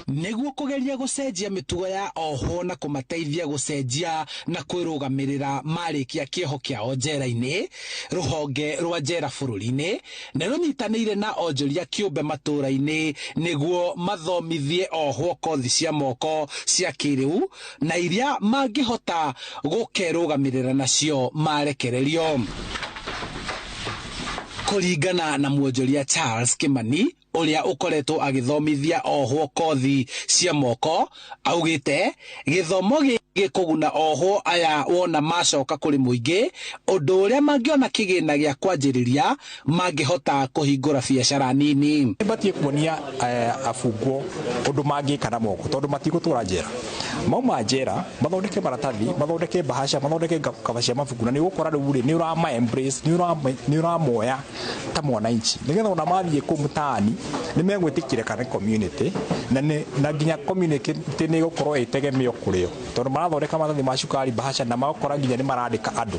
niguo kugeria gucenjia mitugo ya Ohwo na kumateithia gucenjia na kwirugamirira marikia kieho kiao njera-ini. Ruhonge rwa njera bururi-ini ni runyitanire na onjoria kiumbe matura-ini niguo mathomithie Ohwo kothi cia moko cia kiriu na iria mangihota gukerugamirira nacio marekererio. Kuringana na muonjoria Charles Kimani uria ukoretwo agithomithia Ohwo kothi cia moko, augite githomo gikuguna Ohwo aya wona macoka kuri muingi undu uria mangiona kigina gia kwanjiriria mangihota kuhingura biacara nini. Batie kuonia afungwo undu mangika na moko tondu matigutura njera mauma njera mathondeke maratathi mathondeke bahasha mathondeke kabacia mabuku na ni gukora riu ri ni urama embrace ni uramoya ta mwananchi nigetha ona mathie ku mutaani ni megwitikire kana community na nginya community ni gukorwo itegemeo kurio tondu marathondeka maratathi ma cukari bahasha na magokora nginya ni marandika andu.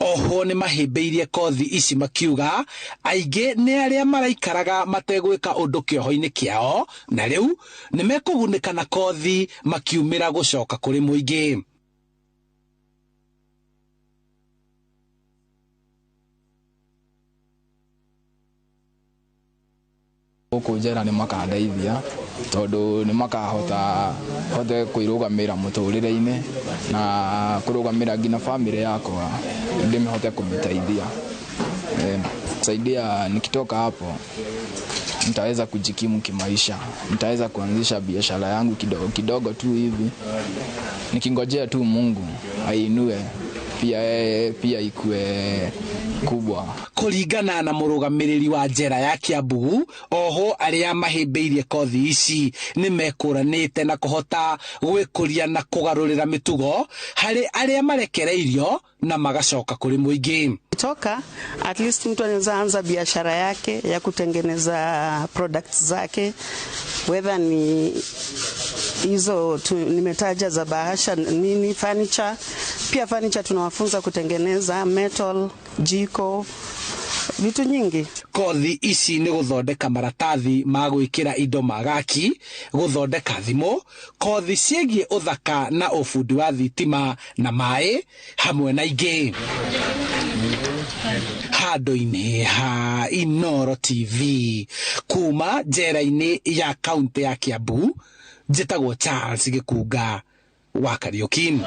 Ohwo ni mahimbeirie kothi ici makiuga aingi ni aria maraikaraga mategwika undu kioho-ini kiao na riu ni mekugunika na kothi makiumira gucoka kuri muingi. Guku njera ni makandeithia tondu ni makahota kwirugamira muturire-ini na kurugamira ngina family yakwa ndimihote kumiteithia. Saidia nikitoka hapo nitaweza kujikimu kimaisha, nitaweza kuanzisha biashara yangu kidogo kidogo tu hivi nikingojea tu Mungu ainue pia ikue kubwa. Kuringana na murugamiriri wa njera ya Kiambu, Ohwo aria mahimbeirie kothi ici ni mekuranite na kuhota gwikuria na kugarurira mitugo hari aria marekereirio na magacoka kuri muingi. Toka at least mtu anaweza anza biashara yake ya kutengeneza products zake, whether ni hizo nimetaja za bahasha nini, furniture. Pia furniture tunawafunza kutengeneza metal, jiko, vitu nyingi. Kothi ici ni guthondeka maratathi ma gwikira indo magaki, guthondeka thimu, kothi ciegie uthaka na ufundi wa thitima na mai hamwe na ingi. Handu-ini ha Inooro TV kuma njera-ini ya kaunti ya Kiambu, njitagwo Charles Gikunga wa Kariuki.